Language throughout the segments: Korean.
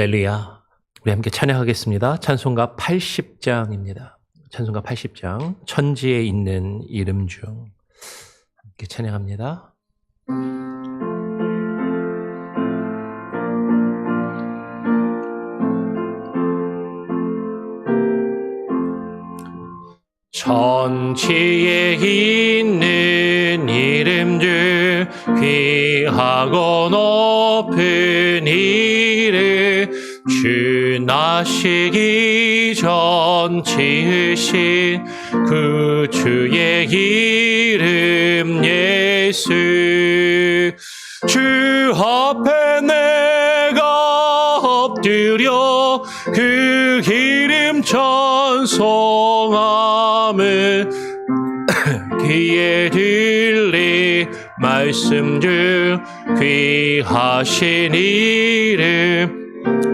할렐루야. 우리 함께 찬양하겠습니다. 찬송가 80장입니다. 찬송가 80장, 천지에 있는 이름 중 함께 찬양합니다. 천지에 있는 이름들, 귀하고 높은 이름, 주 나시기 전 지으신 그 주의 이름 예수. 주 앞에 내가 엎드려 그 이름 찬송함을 귀에 들리 말씀들, 귀하신 이름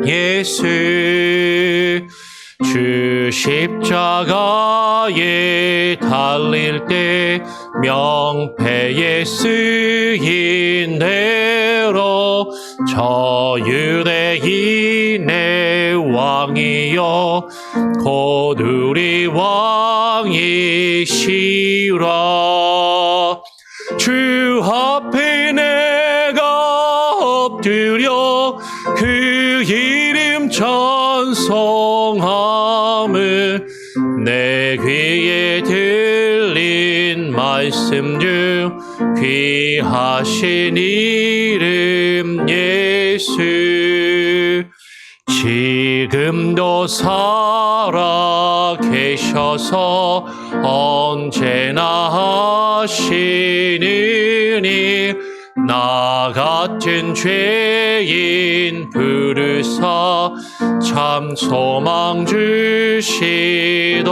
예수. 주 십자가에 달릴 때 명패에 쓰인 대로, 저 유대인의 왕이여 곧 우리 왕이시라. 주 앞에 내가 엎드려 그 이름 찬송함을, 내 귀에 들린 말씀 중 귀하신 이름 예수. 지금도 살아 계셔서 언제나 하시는 일, 나 같은 죄인 부르사 참 소망 주시도다.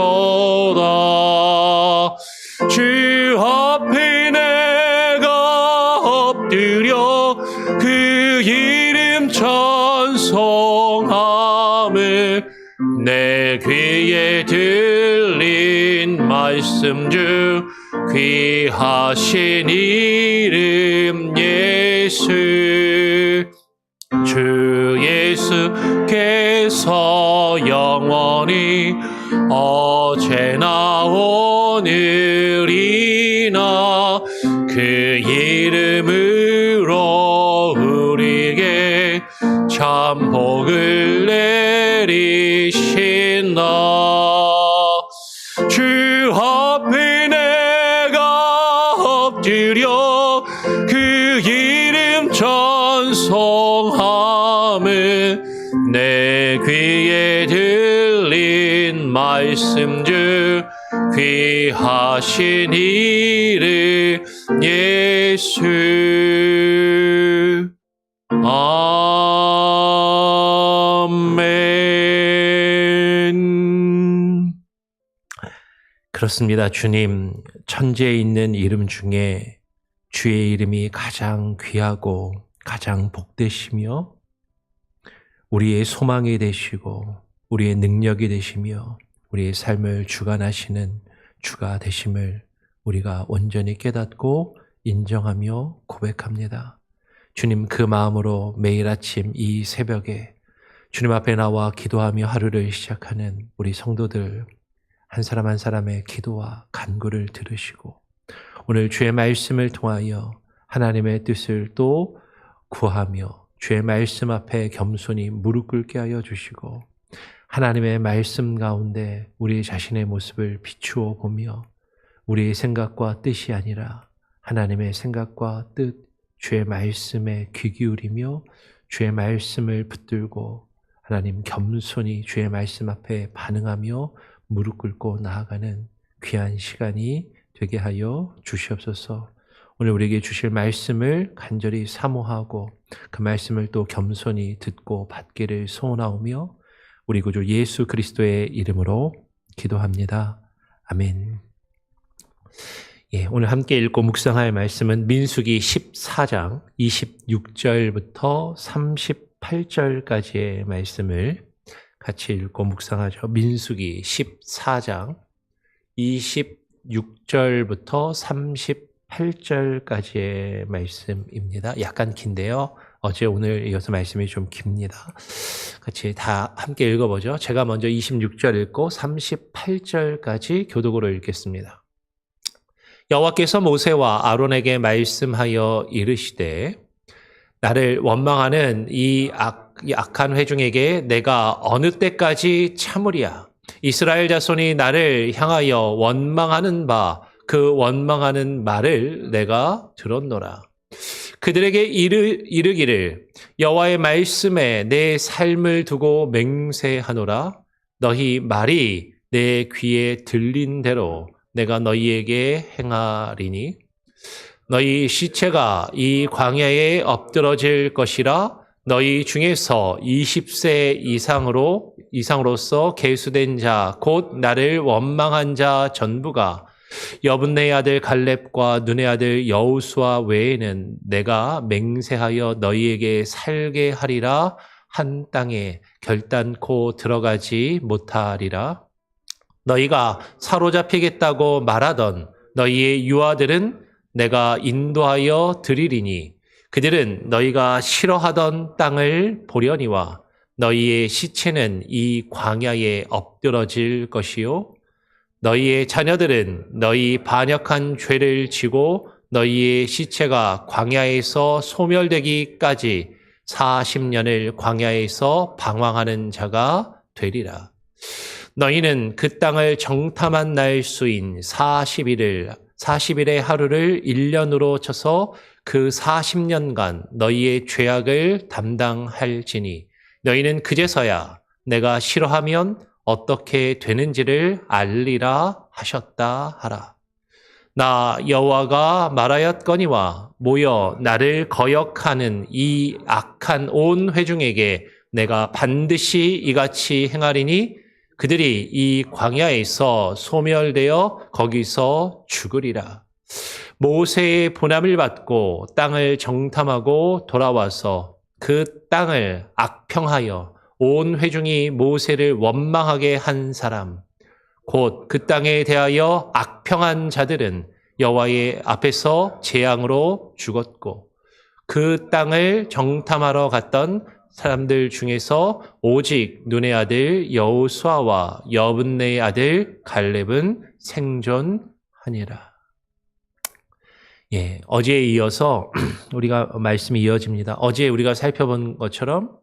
주 앞에 내가 엎드려 그 이름 찬송함을, 내 귀에 들린 말씀 중 귀하신 이름 예수. 주 예수께서 영원히 어제나 오늘이나 그 이름으로 우리에게 참 복을 내리신다. 주 앞에 내가 엎드려 그 이름 찬송함을, 내 귀에 들린 말씀 중 귀하신 이름 예수. 아멘. 그렇습니다. 주님, 천지에 있는 이름 중에 주의 이름이 가장 귀하고 가장 복되시며 우리의 소망이 되시고 우리의 능력이 되시며 우리의 삶을 주관하시는 주가 되심을 우리가 온전히 깨닫고 인정하며 고백합니다. 주님, 그 마음으로 매일 아침 이 새벽에 주님 앞에 나와 기도하며 하루를 시작하는 우리 성도들 한 사람 한 사람의 기도와 간구를 들으시고 오늘 주의 말씀을 통하여 하나님의 뜻을 또 구하며 주의 말씀 앞에 겸손히 무릎 꿇게 하여 주시고 하나님의 말씀 가운데 우리 자신의 모습을 비추어 보며 우리의 생각과 뜻이 아니라 하나님의 생각과 뜻, 주의 말씀에 귀 기울이며 주의 말씀을 붙들고 하나님 겸손히 주의 말씀 앞에 반응하며 무릎 꿇고 나아가는 귀한 시간이 되게 하여 주시옵소서. 오늘 우리에게 주실 말씀을 간절히 사모하고 그 말씀을 또 겸손히 듣고 받기를 소원하오며 우리 구주 예수 그리스도의 이름으로 기도합니다. 아멘. 오늘 함께 읽고 묵상할 말씀은 민수기 14장 26절부터 38절까지의 말씀을 같이 읽고 묵상하죠. 민수기 14장 26절부터 38절까지의 말씀입니다. 약간 긴데요. 어제 오늘 이어서 말씀이 좀 깁니다. 같이 다 함께 읽어보죠. 제가 먼저 26절 읽고 38절까지 교독으로 읽겠습니다. 여호와께서 모세와 아론에게 말씀하여 이르시되 나를 원망하는 이 악한 회중에게 내가 어느 때까지 참으랴. 이스라엘 자손이 나를 향하여 원망하는 바 그 원망하는 말을 내가 들었노라. 그들에게 이르기를 여호와의 말씀에 내 삶을 두고 맹세하노라. 너희 말이 내 귀에 들린 대로 내가 너희에게 행하리니 너희 시체가 이 광야에 엎드러질 것이라. 너희 중에서 20세 이상으로서 계수된 자 곧 나를 원망한 자 전부가 여분네 아들 갈렙과 눈의 아들 여호수아 외에는 내가 맹세하여 너희에게 살게 하리라 한 땅에 결단코 들어가지 못하리라. 너희가 사로잡히겠다고 말하던 너희의 유아들은 내가 인도하여 드리리니 그들은 너희가 싫어하던 땅을 보려니와 너희의 시체는 이 광야에 엎드러질 것이요 너희의 자녀들은 너희 반역한 죄를 지고 너희의 시체가 광야에서 소멸되기까지 40년을 광야에서 방황하는 자가 되리라. 너희는 그 땅을 정탐한 날 수인 40일의 하루를 1년으로 쳐서 그 40년간 너희의 죄악을 담당할지니 너희는 그제서야 내가 싫어하면 어떻게 되는지를 알리라 하셨다 하라. 나 여호와가 말하였거니와 모여 나를 거역하는 이 악한 온 회중에게 내가 반드시 이같이 행하리니 그들이 이 광야에서 소멸되어 거기서 죽으리라. 모세의 보냄을 받고 땅을 정탐하고 돌아와서 그 땅을 악평하여 온 회중이 모세를 원망하게 한 사람, 곧 그 땅에 대하여 악평한 자들은 여호와의 앞에서 재앙으로 죽었고 그 땅을 정탐하러 갔던 사람들 중에서 오직 눈의 아들 여호수아와 여분네의 아들 갈렙은 생존하니라. 예, 어제에 이어서 우리가 말씀이 이어집니다. 어제 우리가 살펴본 것처럼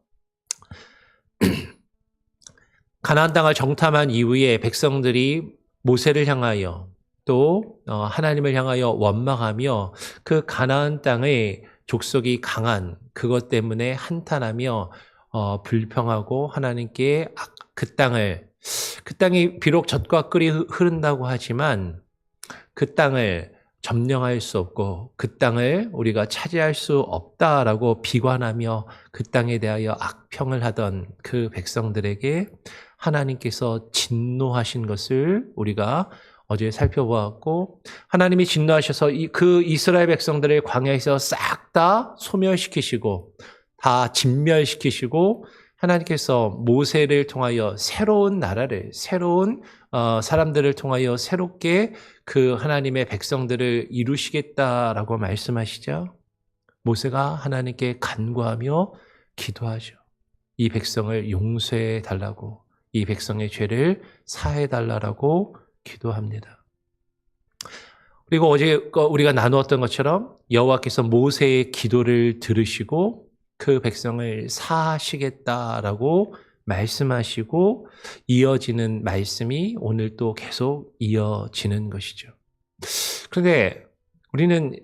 가나안 땅을 정탐한 이후에 백성들이 모세를 향하여 또 하나님을 향하여 원망하며 그 가나안 땅의 족속이 강한 그것 때문에 한탄하며 불평하고 하나님께 그 땅이 비록 젖과 꿀이 흐른다고 하지만 그 땅을 점령할 수 없고 그 땅을 우리가 차지할 수 없다라고 비관하며 그 땅에 대하여 악평을 하던 그 백성들에게 하나님께서 진노하신 것을 우리가 어제 살펴보았고 하나님이 진노하셔서 그 이스라엘 백성들을 광야에서 싹 다 소멸시키시고 다 진멸시키시고 하나님께서 모세를 통하여 새로운 나라를 새로운 사람들을 통하여 새롭게 그 하나님의 백성들을 이루시겠다라고 말씀하시죠. 모세가 하나님께 간구하며 기도하죠. 이 백성을 용서해 달라고 이 백성의 죄를 사해 달라고 기도합니다. 그리고 어제 우리가 나누었던 것처럼 여호와께서 모세의 기도를 들으시고 그 백성을 사하시겠다라고 말씀하시고 이어지는 말씀이 오늘 또 계속 이어지는 것이죠. 그런데 우리는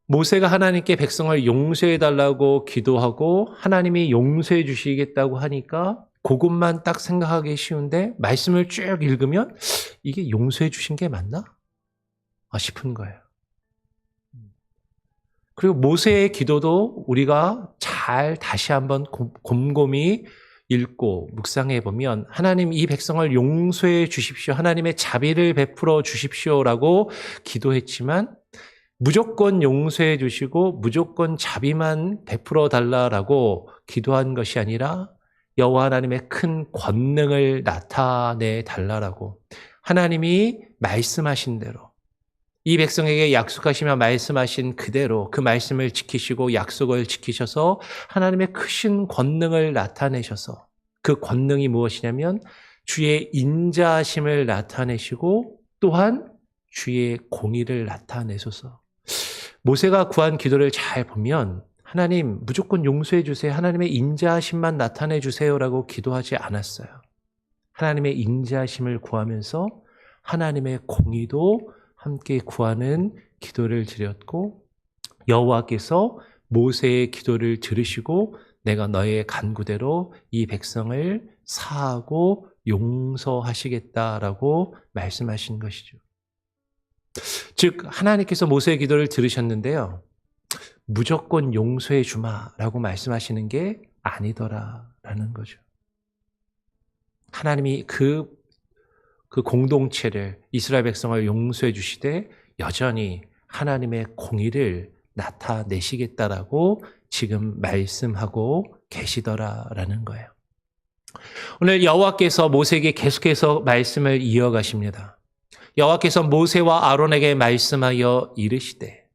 모세가 하나님께 백성을 용서해 달라고 기도하고 하나님이 용서해 주시겠다고 하니까 그것만 딱 생각하기 쉬운데 말씀을 쭉 읽으면 이게 용서해 주신 게 맞나? 싶은 거예요. 그리고 모세의 기도도 우리가 잘 다시 한번 곰곰이 읽고 묵상해 보면 하나님 이 백성을 용서해 주십시오. 하나님의 자비를 베풀어 주십시오라고 기도했지만 무조건 용서해 주시고 무조건 자비만 베풀어 달라라고 기도한 것이 아니라 여호와 하나님의 큰 권능을 나타내 달라라고 하나님이 말씀하신 대로 이 백성에게 약속하시며 말씀하신 그대로 그 말씀을 지키시고 약속을 지키셔서 하나님의 크신 권능을 나타내셔서 그 권능이 무엇이냐면 주의 인자하심을 나타내시고 또한 주의 공의를 나타내소서. 모세가 구한 기도를 잘 보면 하나님 무조건 용서해 주세요. 하나님의 인자하심만 나타내 주세요라고 기도하지 않았어요. 하나님의 인자하심을 구하면서 하나님의 공의도 함께 구하는 기도를 드렸고 여호와께서 모세의 기도를 들으시고 내가 너의 간구대로 이 백성을 사하고 용서하시겠다라고 말씀하신 것이죠. 즉 하나님께서 모세의 기도를 들으셨는데요. 무조건 용서해 주마라고 말씀하시는 게 아니더라라는 거죠. 하나님이 그 공동체를 이스라엘 백성을 용서해 주시되 여전히 하나님의 공의를 나타내시겠다라고 지금 말씀하고 계시더라라는 거예요. 오늘 여호와께서 모세에게 계속해서 말씀을 이어가십니다. 여호와께서 모세와 아론에게 말씀하여 이르시되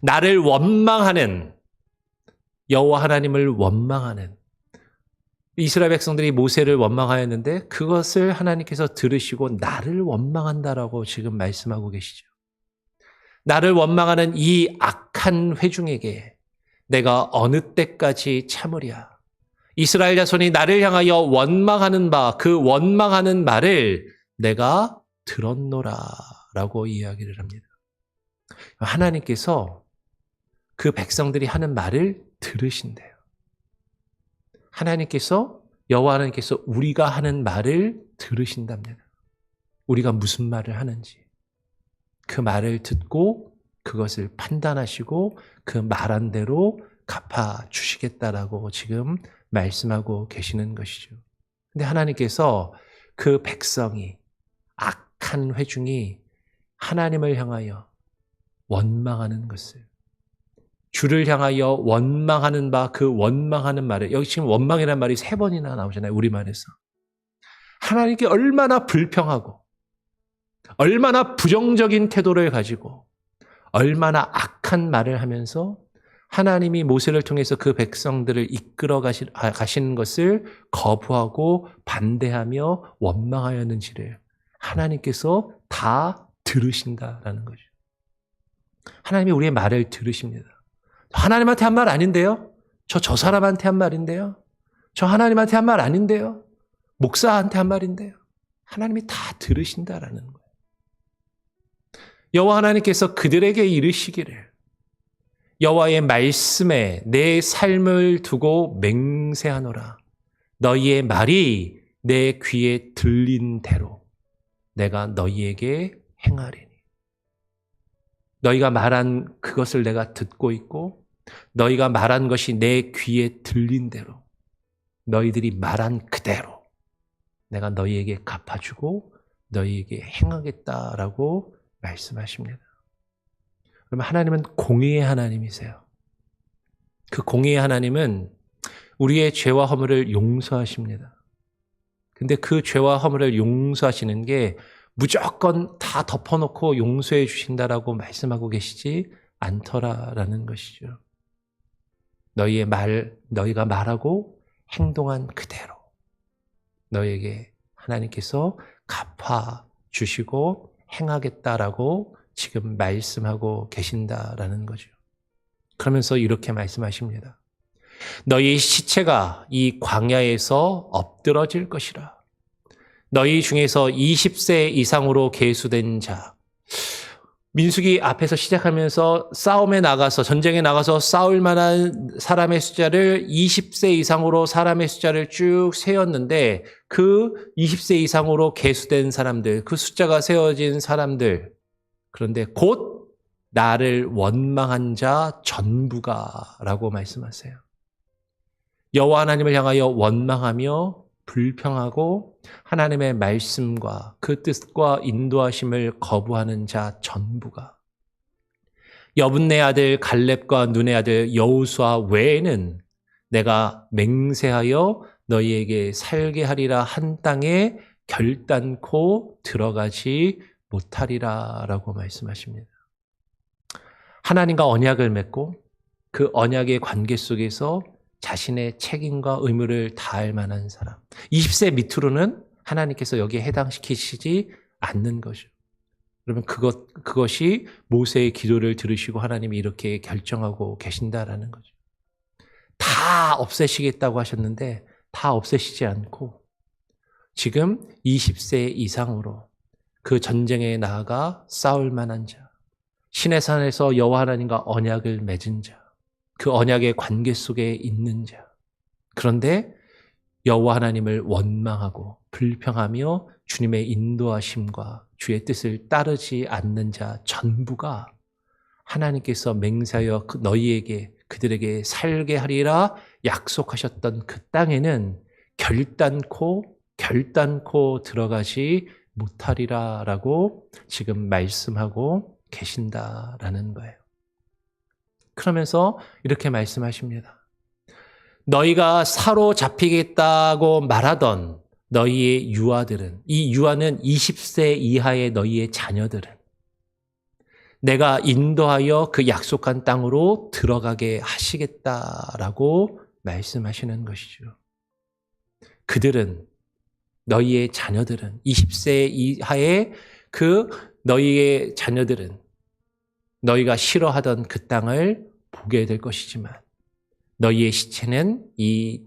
나를 원망하는 여호와 하나님을 원망하는 이스라엘 백성들이 모세를 원망하였는데 그것을 하나님께서 들으시고 나를 원망한다라고 지금 말씀하고 계시죠. 나를 원망하는 이 악한 회중에게 내가 어느 때까지 참으랴. 이스라엘 자손이 나를 향하여 원망하는 바 그 원망하는 말을 내가 들었노라 라고 이야기를 합니다. 하나님께서 그 백성들이 하는 말을 들으신대요. 하나님께서 여호와 하나님께서 우리가 하는 말을 들으신답니다. 우리가 무슨 말을 하는지 그 말을 듣고 그것을 판단하시고 그 말한 대로 갚아주시겠다라고 지금 말씀하고 계시는 것이죠. 근데 하나님께서 그 백성이 악한 회중이 하나님을 향하여 원망하는 것을 주를 향하여 원망하는 바 그 원망하는 말을 여기 지금 원망이라는 말이 3번이나 나오잖아요. 우리말에서. 하나님께 얼마나 불평하고 얼마나 부정적인 태도를 가지고 얼마나 악한 말을 하면서 하나님이 모세를 통해서 그 백성들을 이끌어 가시는 것을 거부하고 반대하며 원망하였는지를 하나님께서 다 들으신다라는 거죠. 하나님이 우리의 말을 들으십니다. 하나님한테 한 말 아닌데요? 저 사람한테 한 말인데요? 저 하나님한테 한 말 아닌데요? 목사한테 한 말인데요? 하나님이 다 들으신다라는 거예요. 여호와 하나님께서 그들에게 이르시기를 여호와의 말씀에 내 삶을 두고 맹세하노라. 너희의 말이 내 귀에 들린 대로 내가 너희에게 행하리니. 너희가 말한 그것을 내가 듣고 있고 너희가 말한 것이 내 귀에 들린 대로 너희들이 말한 그대로 내가 너희에게 갚아주고 너희에게 행하겠다라고 말씀하십니다. 그러면 하나님은 공의의 하나님이세요. 그 공의의 하나님은 우리의 죄와 허물을 용서하십니다. 근데 그 죄와 허물을 용서하시는 게 무조건 다 덮어놓고 용서해 주신다라고 말씀하고 계시지 않더라라는 것이죠. 너희가 말하고 행동한 그대로 너희에게 하나님께서 갚아 주시고 행하겠다라고 지금 말씀하고 계신다라는 거죠. 그러면서 이렇게 말씀하십니다. 너희 시체가 이 광야에서 엎드러질 것이라. 너희 중에서 20세 이상으로 계수된 자. 민수기 앞에서 시작하면서 싸움에 나가서 전쟁에 나가서 싸울 만한 사람의 숫자를 20세 이상으로 사람의 숫자를 쭉 세웠는데 그 20세 이상으로 계수된 사람들, 그 숫자가 세워진 사람들, 그런데 곧 나를 원망한 자 전부가 라고 말씀하세요. 여호와 하나님을 향하여 원망하며 불평하고 하나님의 말씀과 그 뜻과 인도하심을 거부하는 자 전부가 여분네 아들 갈렙과 눈의 아들 여호수아 외에는 내가 맹세하여 너희에게 살게 하리라 한 땅에 결단코 들어가지 못하리라 라고 말씀하십니다. 하나님과 언약을 맺고 그 언약의 관계 속에서 자신의 책임과 의무를 다할 만한 사람. 20세 밑으로는 하나님께서 여기에 해당시키시지 않는 거죠. 그러면 그것이 모세의 기도를 들으시고 하나님이 이렇게 결정하고 계신다라는 거죠. 다 없애시겠다고 하셨는데 다 없애시지 않고 지금 20세 이상으로 그 전쟁에 나아가 싸울 만한 자, 신의 산에서 여호와 하나님과 언약을 맺은 자, 그 언약의 관계 속에 있는 자, 그런데 여호와 하나님을 원망하고 불평하며 주님의 인도하심과 주의 뜻을 따르지 않는 자 전부가 하나님께서 맹세하여 너희에게 그들에게 살게 하리라 약속하셨던 그 땅에는 결단코 들어가지 못하리라라고 지금 말씀하고 계신다라는 거예요. 그러면서 이렇게 말씀하십니다. 너희가 사로잡히겠다고 말하던 너희의 유아들은, 이 유아는 20세 이하의 너희의 자녀들은 내가 인도하여 그 약속한 땅으로 들어가게 하시겠다라고 말씀하시는 것이죠. 그들은, 너희의 자녀들은, 20세 이하의 그 너희의 자녀들은 너희가 싫어하던 그 땅을 보게 될 것이지만 너희의 시체는 이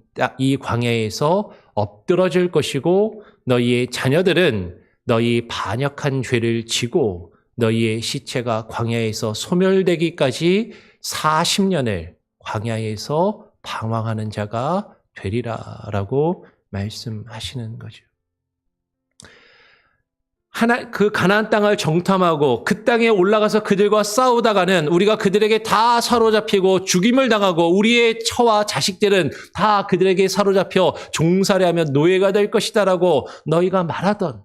광야에서 엎드러질 것이고 너희의 자녀들은 너희 반역한 죄를 지고 너희의 시체가 광야에서 소멸되기까지 40년을 광야에서 방황하는 자가 되리라라고 말씀하시는 거죠. 그 가나안 땅을 정탐하고 그 땅에 올라가서 그들과 싸우다가는 우리가 그들에게 다 사로잡히고 죽임을 당하고 우리의 처와 자식들은 다 그들에게 사로잡혀 종살이하며 노예가 될 것이다라고 너희가 말하던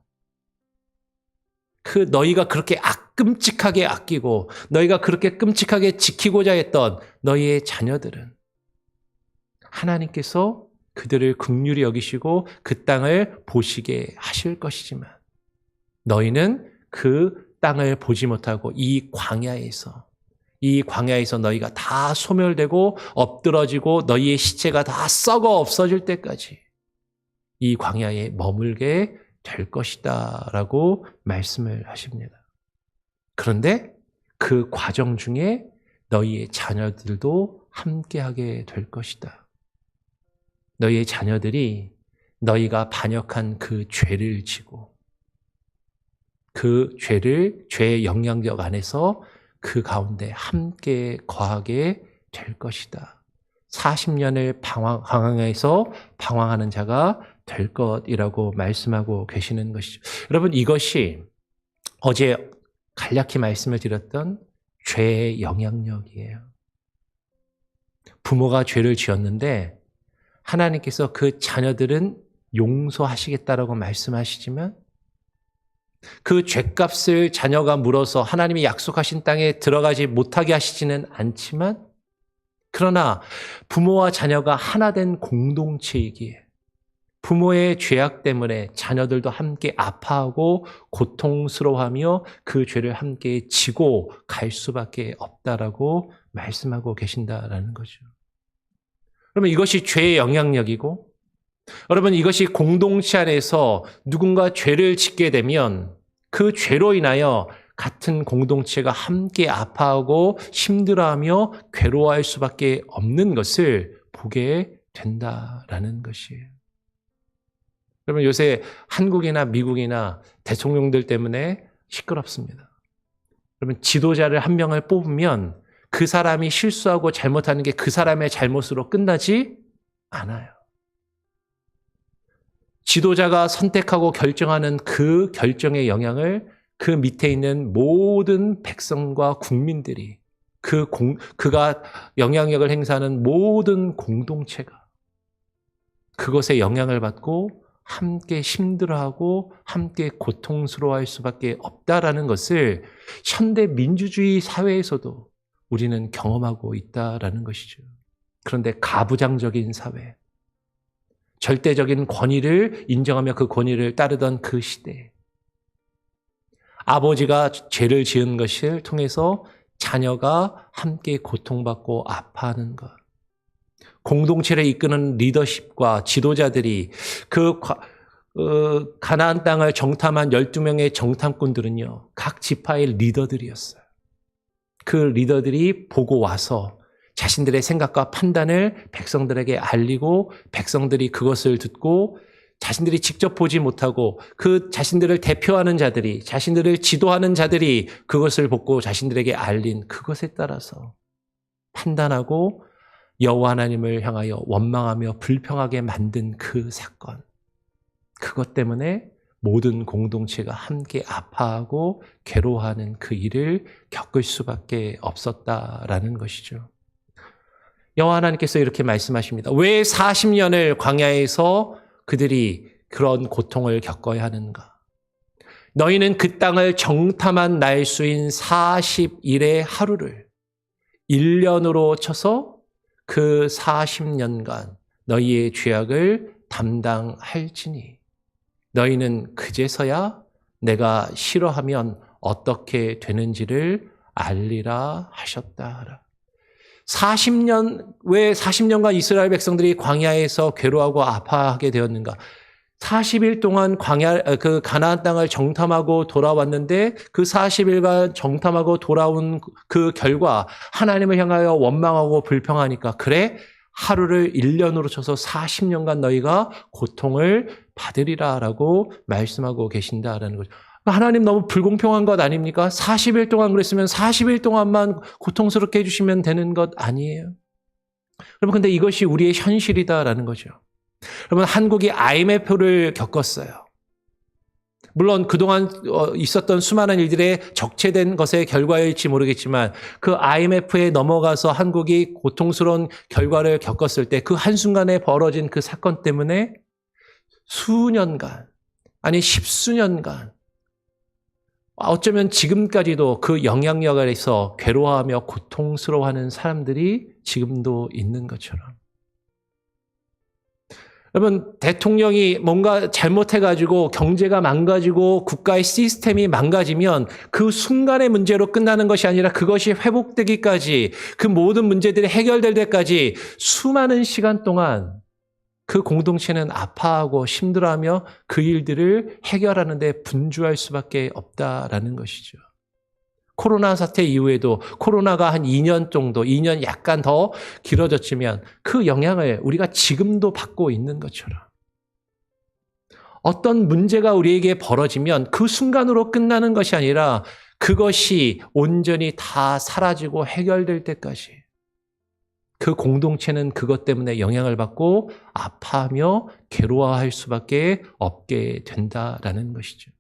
그 너희가 그렇게 끔찍하게 아끼고 너희가 그렇게 끔찍하게 지키고자 했던 너희의 자녀들은 하나님께서 그들을 긍휼히 여기시고 그 땅을 보시게 하실 것이지만 너희는 그 땅을 보지 못하고 이 광야에서 너희가 다 소멸되고 엎드러지고 너희의 시체가 다 썩어 없어질 때까지 이 광야에 머물게 될 것이다 라고 말씀을 하십니다. 그런데 그 과정 중에 너희의 자녀들도 함께하게 될 것이다. 너희의 자녀들이 너희가 반역한 그 죄를 지고 그 죄의 영향력 안에서 그 가운데 함께 거하게 될 것이다. 40년을 방황해서 방황하는 자가 될 것이라고 말씀하고 계시는 것이죠. 여러분, 이것이 어제 간략히 말씀을 드렸던 죄의 영향력이에요. 부모가 죄를 지었는데 하나님께서 그 자녀들은 용서하시겠다라고 말씀하시지만 그 죄값을 자녀가 물어서 하나님이 약속하신 땅에 들어가지 못하게 하시지는 않지만 그러나 부모와 자녀가 하나 된 공동체이기에 부모의 죄악 때문에 자녀들도 함께 아파하고 고통스러워하며 그 죄를 함께 지고 갈 수밖에 없다라고 말씀하고 계신다라는 거죠. 그러면 이것이 죄의 영향력이고 여러분 이것이 공동체 안에서 누군가 죄를 짓게 되면 그 죄로 인하여 같은 공동체가 함께 아파하고 힘들어하며 괴로워할 수밖에 없는 것을 보게 된다라는 것이에요. 여러분 요새 한국이나 미국이나 대통령들 때문에 시끄럽습니다. 여러분 지도자를 한 명을 뽑으면 그 사람이 실수하고 잘못하는 게 그 사람의 잘못으로 끝나지 않아요. 지도자가 선택하고 결정하는 그 결정의 영향을 그 밑에 있는 모든 백성과 국민들이 그가 영향력을 행사하는 모든 공동체가 그것에 영향을 받고 함께 힘들어하고 함께 고통스러워할 수밖에 없다라는 것을 현대 민주주의 사회에서도 우리는 경험하고 있다라는 것이죠. 그런데 가부장적인 사회, 절대적인 권위를 인정하며 그 권위를 따르던 그 시대에 아버지가 죄를 지은 것을 통해서 자녀가 함께 고통받고 아파하는 것. 공동체를 이끄는 리더십과 지도자들이 가나안 땅을 정탐한 12명의 정탐꾼들은요, 각 지파의 리더들이었어요. 그 리더들이 보고 와서 자신들의 생각과 판단을 백성들에게 알리고 백성들이 그것을 듣고 자신들이 직접 보지 못하고 그 자신들을 대표하는 자들이, 자신들을 지도하는 자들이 그것을 보고 자신들에게 알린 그것에 따라서 판단하고 여호와 하나님을 향하여 원망하며 불평하게 만든 그 사건. 그것 때문에 모든 공동체가 함께 아파하고 괴로워하는 그 일을 겪을 수밖에 없었다라는 것이죠. 여호와 하나님께서 이렇게 말씀하십니다. 왜 40년을 광야에서 그들이 그런 고통을 겪어야 하는가? 너희는 그 땅을 정탐한 날수인 40일의 하루를 1년으로 쳐서 그 40년간 너희의 죄악을 담당할지니 너희는 그제서야 내가 싫어하면 어떻게 되는지를 알리라 하셨다. 40년, 왜 40년간 이스라엘 백성들이 광야에서 괴로워하고 아파하게 되었는가? 40일 동안 그 가나안 땅을 정탐하고 돌아왔는데 그 40일간 정탐하고 돌아온 그 결과 하나님을 향하여 원망하고 불평하니까 그래? 하루를 1년으로 쳐서 40년간 너희가 고통을 받으리라라고 말씀하고 계신다라는 거죠. 하나님 너무 불공평한 것 아닙니까? 40일 동안 그랬으면 40일 동안만 고통스럽게 해주시면 되는 것 아니에요? 여러분, 근데 이것이 우리의 현실이다라는 거죠. 여러분, 한국이 IMF를 겪었어요. 물론 그동안 있었던 수많은 일들의 적체된 것의 결과일지 모르겠지만 그 IMF에 넘어가서 한국이 고통스러운 결과를 겪었을 때 그 한순간에 벌어진 그 사건 때문에 수년간, 아니 십수년간 어쩌면 지금까지도 그 영향력 아래서 괴로워하며 고통스러워하는 사람들이 지금도 있는 것처럼. 여러분, 대통령이 뭔가 잘못해가지고 경제가 망가지고 국가의 시스템이 망가지면 그 순간의 문제로 끝나는 것이 아니라 그것이 회복되기까지 그 모든 문제들이 해결될 때까지 수많은 시간 동안 그 공동체는 아파하고 힘들어하며 그 일들을 해결하는 데 분주할 수밖에 없다라는 것이죠. 코로나 사태 이후에도 코로나가 한 2년 정도, 2년 약간 더 길어졌지만 그 영향을 우리가 지금도 받고 있는 것처럼 어떤 문제가 우리에게 벌어지면 그 순간으로 끝나는 것이 아니라 그것이 온전히 다 사라지고 해결될 때까지 그 공동체는 그것 때문에 영향을 받고 아파하며 괴로워할 수밖에 없게 된다라는 것이죠.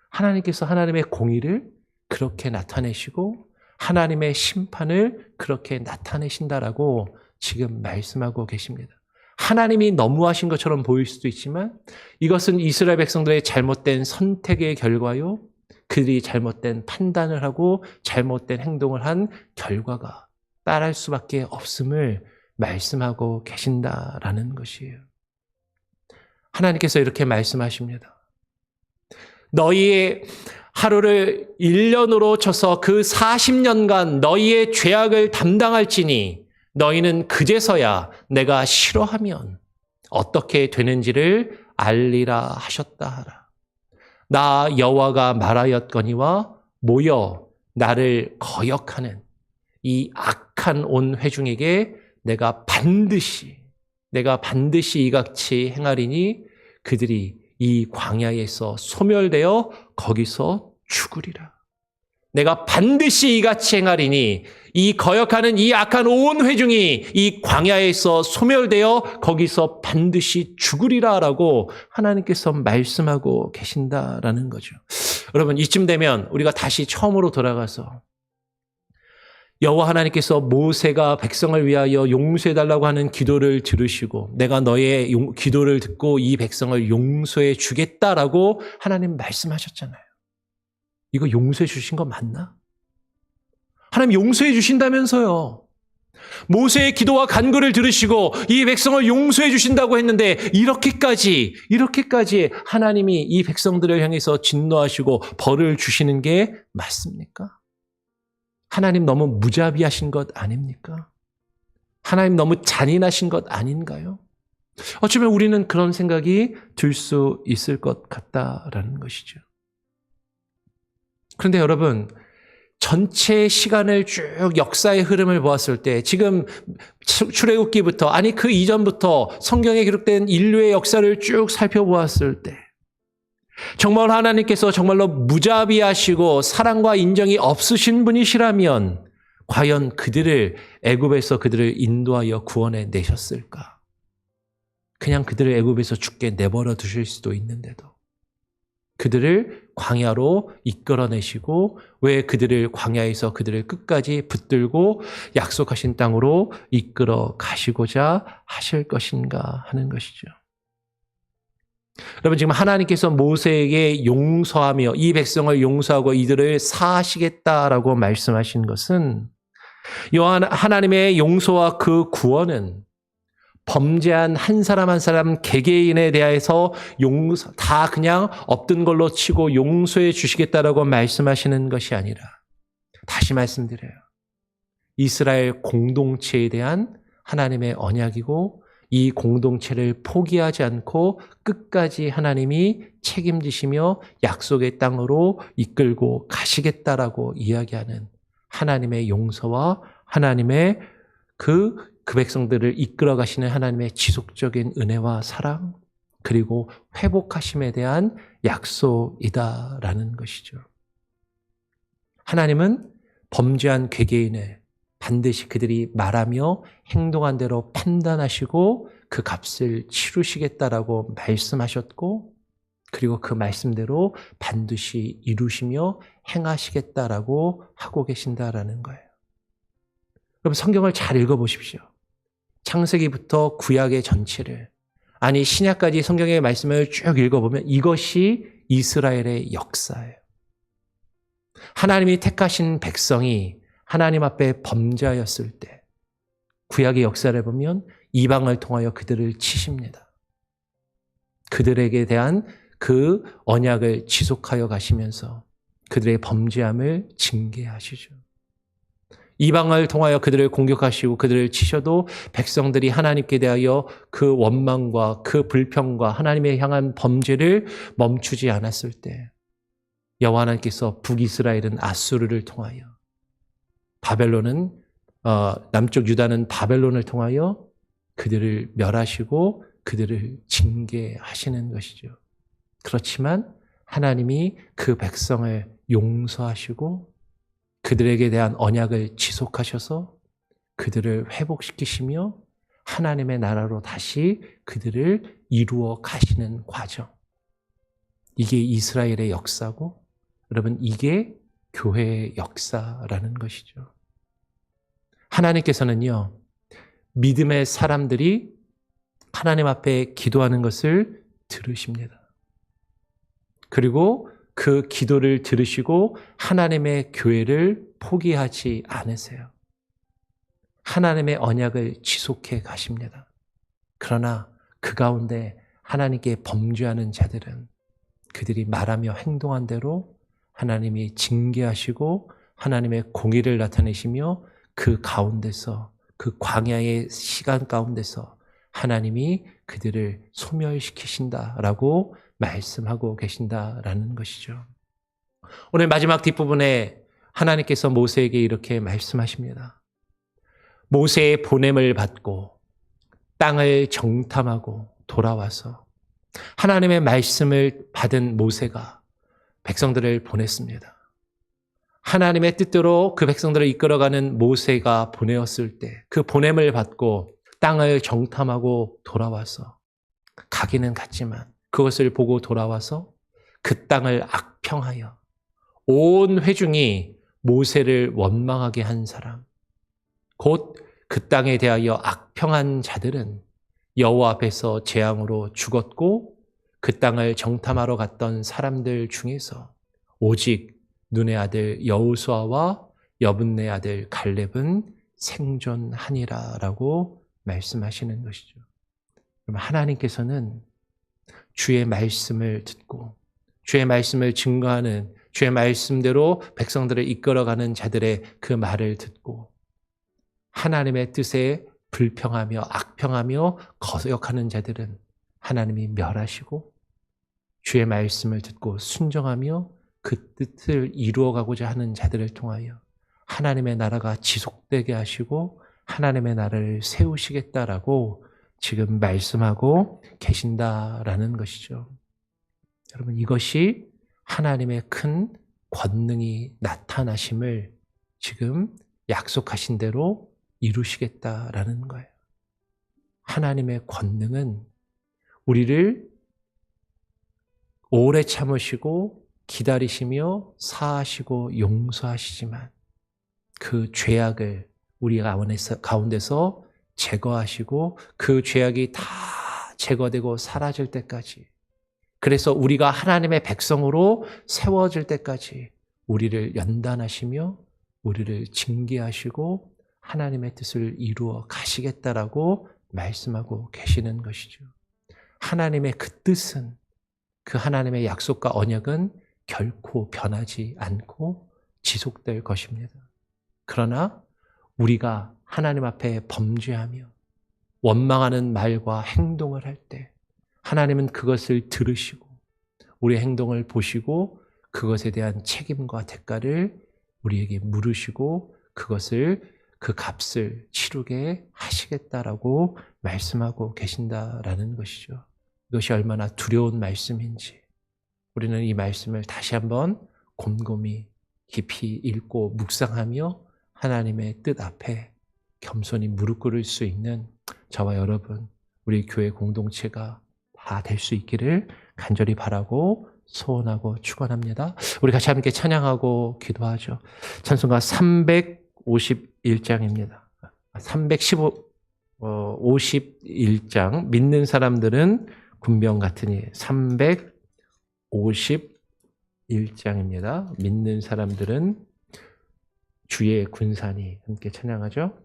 하나님께서 하나님의 공의를 그렇게 나타내시고 하나님의 심판을 그렇게 나타내신다라고 지금 말씀하고 계십니다. 하나님이 너무하신 것처럼 보일 수도 있지만 이것은 이스라엘 백성들의 잘못된 선택의 결과요. 그들이 잘못된 판단을 하고 잘못된 행동을 한 결과가 따를 수밖에 없음을 말씀하고 계신다라는 것이에요. 하나님께서 이렇게 말씀하십니다. 너희의 하루를 1년으로 쳐서 그 40년간 너희의 죄악을 담당할지니 너희는 그제서야 내가 싫어하면 어떻게 되는지를 알리라 하셨다 하라. 나 여호와가 말하였거니와 모여 나를 거역하는 이 악한 온 회중에게 내가 반드시 이같이 행하리니 그들이 이 광야에서 소멸되어 거기서 죽으리라. 내가 반드시 이같이 행하리니 이 거역하는 이 악한 온 회중이 이 광야에서 소멸되어 거기서 반드시 죽으리라라고 하나님께서 말씀하고 계신다라는 거죠. 여러분, 이쯤 되면 우리가 다시 처음으로 돌아가서 여호와 하나님께서 모세가 백성을 위하여 용서해달라고 하는 기도를 들으시고 내가 너의 기도를 듣고 이 백성을 용서해 주겠다라고 하나님 말씀하셨잖아요. 이거 용서해 주신 거 맞나? 하나님 용서해 주신다면서요. 모세의 기도와 간구를 들으시고 이 백성을 용서해 주신다고 했는데 이렇게까지 하나님이 이 백성들을 향해서 진노하시고 벌을 주시는 게 맞습니까? 하나님 너무 무자비하신 것 아닙니까? 하나님 너무 잔인하신 것 아닌가요? 어쩌면 우리는 그런 생각이 들 수 있을 것 같다라는 것이죠. 그런데 여러분, 전체 시간을 쭉 역사의 흐름을 보았을 때 지금 출애굽기부터 아니 그 이전부터 성경에 기록된 인류의 역사를 쭉 살펴보았을 때 정말 하나님께서 정말로 무자비하시고 사랑과 인정이 없으신 분이시라면 과연 그들을 애굽에서 그들을 인도하여 구원해 내셨을까? 그냥 그들을 애굽에서 죽게 내버려 두실 수도 있는데도 그들을 광야로 이끌어내시고 왜 그들을 광야에서 그들을 끝까지 붙들고 약속하신 땅으로 이끌어 가시고자 하실 것인가 하는 것이죠. 여러분 지금 하나님께서 모세에게 용서하며 이 백성을 용서하고 이들을 사하시겠다라고 말씀하신 것은 하나님의 용서와 그 구원은 범죄한 한 사람 한 사람 개개인에 대해서 용서 다 그냥 없던 걸로 치고 용서해 주시겠다라고 말씀하시는 것이 아니라 다시 말씀드려요. 이스라엘 공동체에 대한 하나님의 언약이고 이 공동체를 포기하지 않고 끝까지 하나님이 책임지시며 약속의 땅으로 이끌고 가시겠다라고 이야기하는 하나님의 용서와 하나님의 그 백성들을 이끌어 가시는 하나님의 지속적인 은혜와 사랑 그리고 회복하심에 대한 약속이다라는 것이죠. 하나님은 범죄한 괴개인을 반드시 그들이 말하며 행동한 대로 판단하시고 그 값을 치르시겠다라고 말씀하셨고 그리고 그 말씀대로 반드시 이루시며 행하시겠다라고 하고 계신다라는 거예요. 여러분 성경을 잘 읽어보십시오. 창세기부터 구약의 전체를 아니 신약까지 성경의 말씀을 쭉 읽어보면 이것이 이스라엘의 역사예요. 하나님이 택하신 백성이 하나님 앞에 범죄하였을 때 구약의 역사를 보면 이방을 통하여 그들을 치십니다. 그들에게 대한 그 언약을 지속하여 가시면서 그들의 범죄함을 징계하시죠. 이방을 통하여 그들을 공격하시고 그들을 치셔도 백성들이 하나님께 대하여 그 원망과 그 불평과 하나님에 향한 범죄를 멈추지 않았을 때 여호와 하나님께서 북이스라엘은 아수르를 통하여 바벨론은 남쪽 유다는 바벨론을 통하여 그들을 멸하시고 그들을 징계하시는 것이죠. 그렇지만 하나님이 그 백성을 용서하시고 그들에게 대한 언약을 지속하셔서 그들을 회복시키시며 하나님의 나라로 다시 그들을 이루어 가시는 과정. 이게 이스라엘의 역사고 여러분 이게 교회의 역사라는 것이죠. 하나님께서는요. 믿음의 사람들이 하나님 앞에 기도하는 것을 들으십니다. 그리고 그 기도를 들으시고 하나님의 교회를 포기하지 않으세요. 하나님의 언약을 지속해 가십니다. 그러나 그 가운데 하나님께 범죄하는 자들은 그들이 말하며 행동한 대로 하나님이 징계하시고 하나님의 공의를 나타내시며 그 가운데서 그 광야의 시간 가운데서 하나님이 그들을 소멸시키신다라고 말씀하고 계신다라는 것이죠. 오늘 마지막 뒷부분에 하나님께서 모세에게 이렇게 말씀하십니다. 모세의 보냄을 받고 땅을 정탐하고 돌아와서 하나님의 말씀을 받은 모세가 백성들을 보냈습니다. 하나님의 뜻대로 그 백성들을 이끌어가는 모세가 보내었을 때 그 보냄을 받고 땅을 정탐하고 돌아와서 가기는 갔지만 그것을 보고 돌아와서 그 땅을 악평하여 온 회중이 모세를 원망하게 한 사람 곧 그 땅에 대하여 악평한 자들은 여호와 앞에서 재앙으로 죽었고 그 땅을 정탐하러 갔던 사람들 중에서 오직 눈의 아들 여호수아와 여분네 아들 갈렙은 생존하니라라고 말씀하시는 것이죠. 그럼 하나님께서는 주의 말씀을 듣고 주의 말씀을 증거하는 주의 말씀대로 백성들을 이끌어가는 자들의 그 말을 듣고 하나님의 뜻에 불평하며 악평하며 거역하는 자들은 하나님이 멸하시고, 주의 말씀을 듣고 순종하며 그 뜻을 이루어가고자 하는 자들을 통하여 하나님의 나라가 지속되게 하시고 하나님의 나라를 세우시겠다라고 지금 말씀하고 계신다라는 것이죠. 여러분, 이것이 하나님의 큰 권능이 나타나심을 지금 약속하신 대로 이루시겠다라는 거예요. 하나님의 권능은 우리를 오래 참으시고 기다리시며 사하시고 용서하시지만 그 죄악을 우리 가운데서 제거하시고 그 죄악이 다 제거되고 사라질 때까지, 그래서 우리가 하나님의 백성으로 세워질 때까지 우리를 연단하시며 우리를 징계하시고 하나님의 뜻을 이루어 가시겠다라고 말씀하고 계시는 것이죠. 하나님의 그 뜻은, 그 하나님의 약속과 언약은 결코 변하지 않고 지속될 것입니다. 그러나 우리가 하나님 앞에 범죄하며 원망하는 말과 행동을 할 때 하나님은 그것을 들으시고 우리의 행동을 보시고 그것에 대한 책임과 대가를 우리에게 물으시고 그 값을 치르게 하시겠다라고 말씀하고 계신다라는 것이죠. 이것이 얼마나 두려운 말씀인지 우리는 이 말씀을 다시 한번 곰곰이 깊이 읽고 묵상하며 하나님의 뜻 앞에 겸손히 무릎 꿇을 수 있는 저와 여러분, 우리 교회 공동체가 다 될 수 있기를 간절히 바라고 소원하고 축원합니다. 우리 같이 함께 찬양하고 기도하죠. 찬송가 351장입니다. 51장 믿는 사람들은 군병 같으니 351장입니다. 믿는 사람들은 주의 군사니 함께 찬양하죠.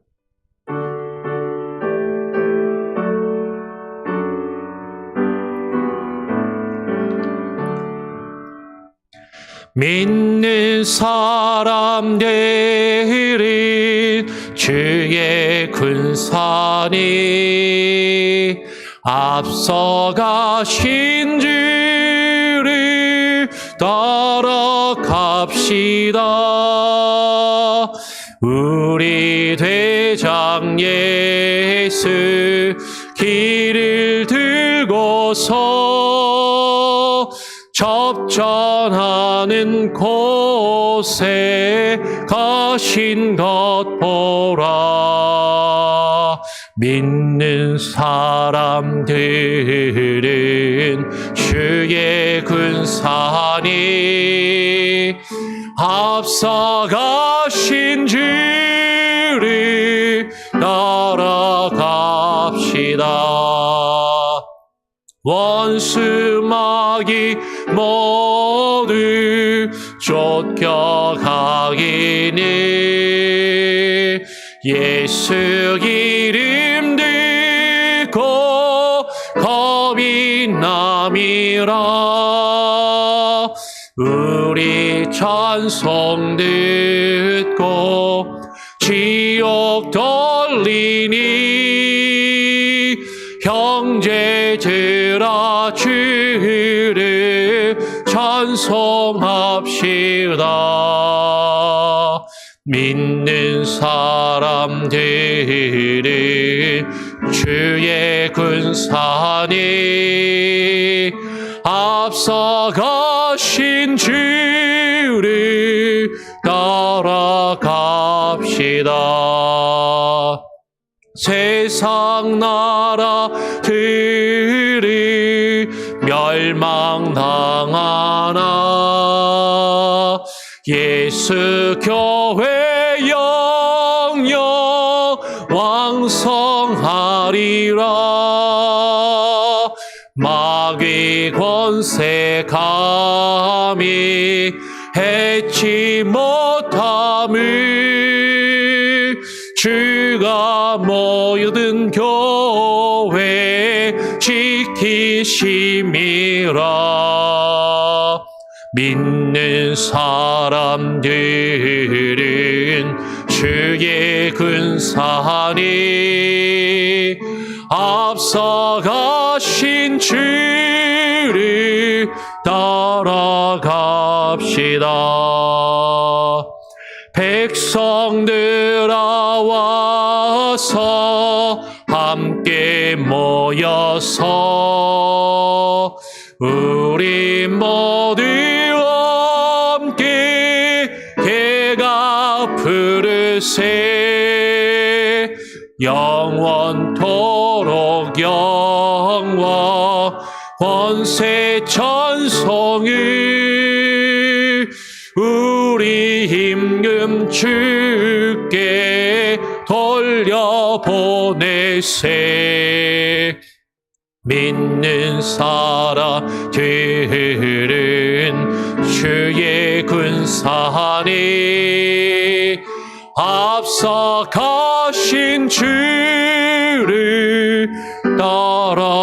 믿는 사람들은 주의 군사니 앞서가신 주를 따라갑시다. 우리 대장 예수 길을 들고서 접전하는 곳에 가신 것 보라. 믿는 사람들은 주의 군사니 앞서가신 주를 따라갑시다. 원수 마귀 모두 쫓겨가기를 예수 이름 듣고 겁이 남이라. 우리 찬송 듣고 지옥 돌리니 형제들아 주를 찬송합시다. 믿는 사람들은 주의 군사니 앞서가신 주를 따라갑시다. 세상 나라들이 멸망당하나 예수 교회 영영 왕성하리라. 마귀 권세 감히 해치 못함을 주가 모여든 교회 지키심이라. 믿는 믿는 사람들은 주의 군사니 앞서가신 주를 따라갑시다. 백성들아 와서 함께 모여서 우리 모두 함께 개가 부르세. 영원토록 영원 권세 찬송을 우리 임금 주께 돌려보내세. 믿는 사람들은 주의 군사니 앞서가신 주를 따라갑니다.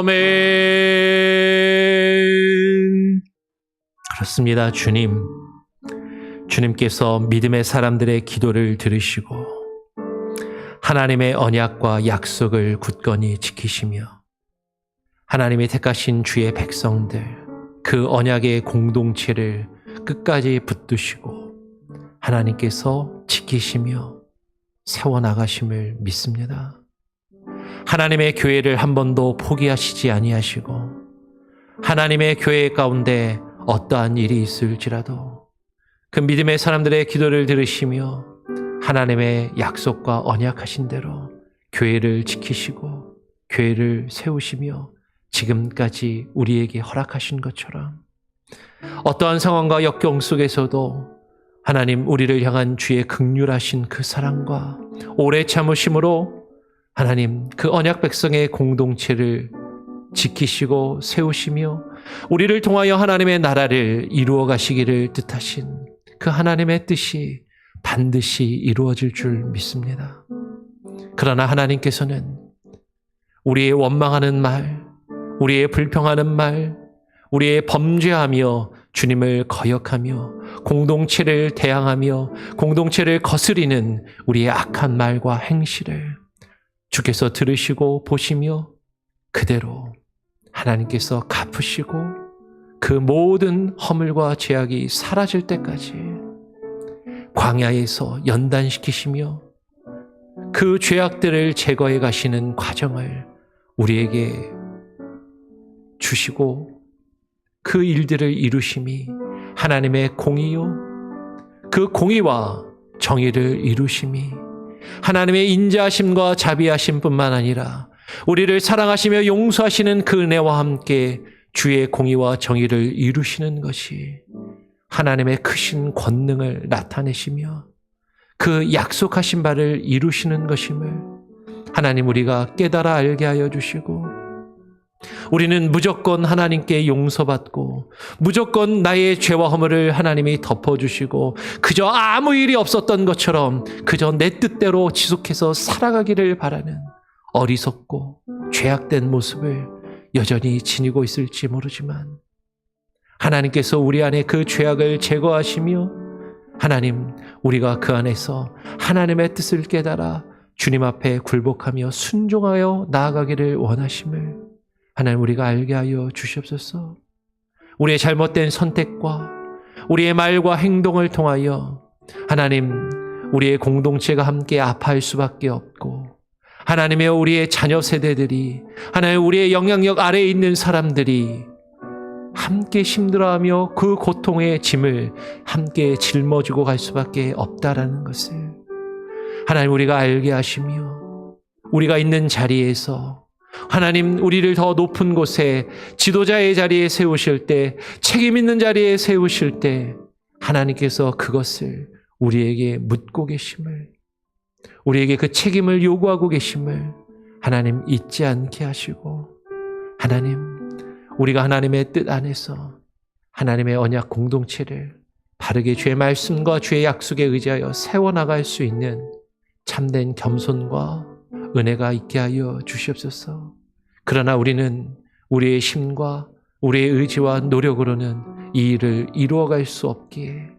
아멘. 그렇습니다. 주님께서 믿음의 사람들의 기도를 들으시고 하나님의 언약과 약속을 굳건히 지키시며 하나님이 택하신 주의 백성들, 그 언약의 공동체를 끝까지 붙드시고 하나님께서 지키시며 세워나가심을 믿습니다. 하나님의 교회를 한 번도 포기하시지 아니하시고 하나님의 교회 가운데 어떠한 일이 있을지라도 그 믿음의 사람들의 기도를 들으시며 하나님의 약속과 언약하신 대로 교회를 지키시고 교회를 세우시며 지금까지 우리에게 허락하신 것처럼 어떠한 상황과 역경 속에서도 하나님 우리를 향한 주의 긍휼하신 그 사랑과 오래 참으심으로 하나님 그 언약 백성의 공동체를 지키시고 세우시며 우리를 통하여 하나님의 나라를 이루어 가시기를 뜻하신 그 하나님의 뜻이 반드시 이루어질 줄 믿습니다. 그러나 하나님께서는 우리의 원망하는 말, 우리의 불평하는 말, 우리의 범죄하며 주님을 거역하며 공동체를 대항하며 공동체를 거스리는 우리의 악한 말과 행실을 주께서 들으시고 보시며 그대로 하나님께서 갚으시고 그 모든 허물과 죄악이 사라질 때까지 광야에서 연단시키시며 그 죄악들을 제거해 가시는 과정을 우리에게 주시고 그 일들을 이루심이 하나님의 공의요 그 공의와 정의를 이루심이 하나님의 인자하심과 자비하심뿐만 아니라 우리를 사랑하시며 용서하시는 그 은혜와 함께 주의 공의와 정의를 이루시는 것이 하나님의 크신 권능을 나타내시며 그 약속하신 바를 이루시는 것임을 하나님 우리가 깨달아 알게 하여 주시고 우리는 무조건 하나님께 용서받고 무조건 나의 죄와 허물을 하나님이 덮어주시고 그저 아무 일이 없었던 것처럼 그저 내 뜻대로 지속해서 살아가기를 바라는 어리석고 죄악된 모습을 여전히 지니고 있을지 모르지만 하나님께서 우리 안에 그 죄악을 제거하시며 하나님 우리가 그 안에서 하나님의 뜻을 깨달아 주님 앞에 굴복하며 순종하여 나아가기를 원하심을 하나님 우리가 알게 하여 주시옵소서. 우리의 잘못된 선택과 우리의 말과 행동을 통하여 하나님 우리의 공동체가 함께 아파할 수밖에 없고 하나님의 우리의 자녀 세대들이 하나님 우리의 영향력 아래에 있는 사람들이 함께 힘들어하며 그 고통의 짐을 함께 짊어지고 갈 수밖에 없다라는 것을 하나님 우리가 알게 하시며 우리가 있는 자리에서 하나님 우리를 더 높은 곳에 지도자의 자리에 세우실 때 책임 있는 자리에 세우실 때 하나님께서 그것을 우리에게 묻고 계심을 우리에게 그 책임을 요구하고 계심을 하나님 잊지 않게 하시고 하나님 우리가 하나님의 뜻 안에서 하나님의 언약 공동체를 바르게 주의 말씀과 주의 약속에 의지하여 세워나갈 수 있는 참된 겸손과 은혜가 있게 하여 주시옵소서. 그러나 우리는 우리의 힘과 우리의 의지와 노력으로는 이 일을 이루어갈 수 없기에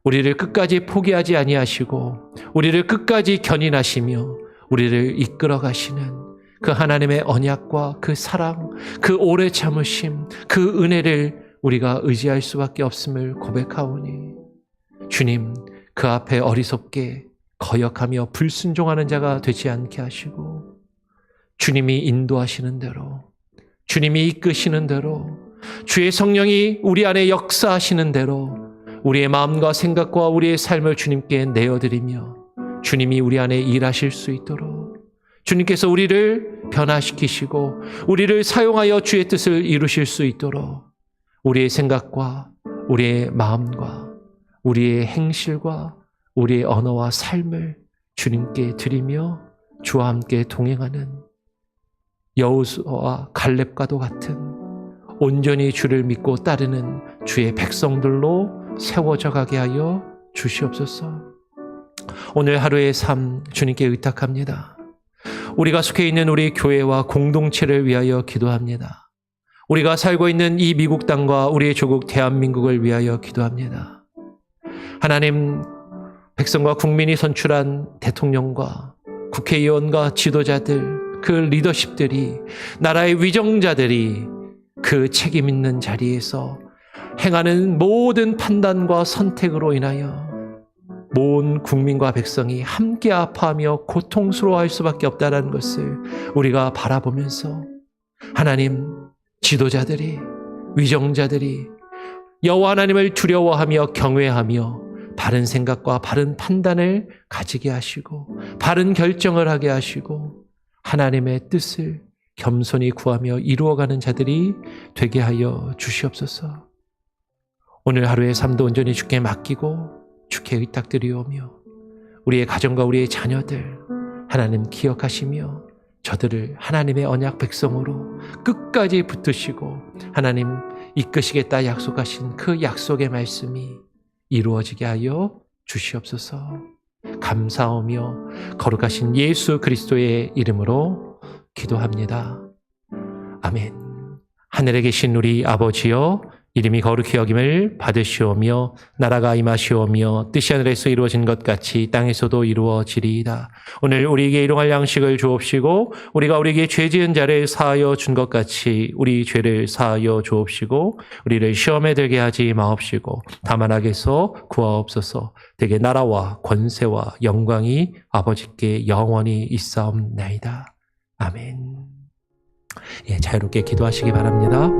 우리를 끝까지 포기하지 아니하시고 우리를 끝까지 견인하시며 우리를 이끌어 가시는 그 하나님의 언약과 그 사랑, 그 오래 참으심, 그 은혜를 우리가 의지할 수밖에 없음을 고백하오니 주님, 그 앞에 어리석게 거역하며 불순종하는 자가 되지 않게 하시고 주님이 인도하시는 대로, 주님이 이끄시는 대로, 주의 성령이 우리 안에 역사하시는 대로 우리의 마음과 생각과 우리의 삶을 주님께 내어드리며 주님이 우리 안에 일하실 수 있도록 주님께서 우리를 변화시키시고 우리를 사용하여 주의 뜻을 이루실 수 있도록 우리의 생각과 우리의 마음과 우리의 행실과 우리의 언어와 삶을 주님께 드리며 주와 함께 동행하는 여호수아와 갈렙과도 같은 온전히 주를 믿고 따르는 주의 백성들로 세워져 가게 하여 주시옵소서. 오늘 하루의 삶 주님께 의탁합니다. 우리가 속해 있는 우리 교회와 공동체를 위하여 기도합니다. 우리가 살고 있는 이 미국 땅과 우리의 조국 대한민국을 위하여 기도합니다. 하나님, 백성과 국민이 선출한 대통령과 국회의원과 지도자들, 그 리더십들이, 나라의 위정자들이 그 책임 있는 자리에서 행하는 모든 판단과 선택으로 인하여 모든 국민과 백성이 함께 아파하며 고통스러워할 수밖에 없다는 것을 우리가 바라보면서 하나님, 지도자들이, 위정자들이 여호와 하나님을 두려워하며 경외하며 바른 생각과 바른 판단을 가지게 하시고 바른 결정을 하게 하시고 하나님의 뜻을 겸손히 구하며 이루어가는 자들이 되게 하여 주시옵소서. 오늘 하루의 삶도 온전히 주께 맡기고 주께 의탁드리오며 우리의 가정과 우리의 자녀들 하나님 기억하시며 저들을 하나님의 언약 백성으로 끝까지 붙드시고 하나님 이끄시겠다 약속하신 그 약속의 말씀이 이루어지게 하여 주시옵소서. 감사하며 거룩하신 예수 그리스도의 이름으로 기도합니다. 아멘. 하늘에 계신 우리 아버지여, 이름이 거룩히 여김을 받으시오며 나라가 임하시오며 뜻이 하늘에서 이루어진 것 같이 땅에서도 이루어지리이다. 오늘 우리에게 일용할 양식을 주옵시고 우리가 우리에게 죄 지은 자를 사하여 준 것 같이 우리 죄를 사하여 주옵시고 우리를 시험에 들게 하지 마옵시고 다만 악에서 구하옵소서. 되게 나라와 권세와 영광이 아버지께 영원히 있사옵나이다. 아멘. 자유롭게 기도하시기 바랍니다.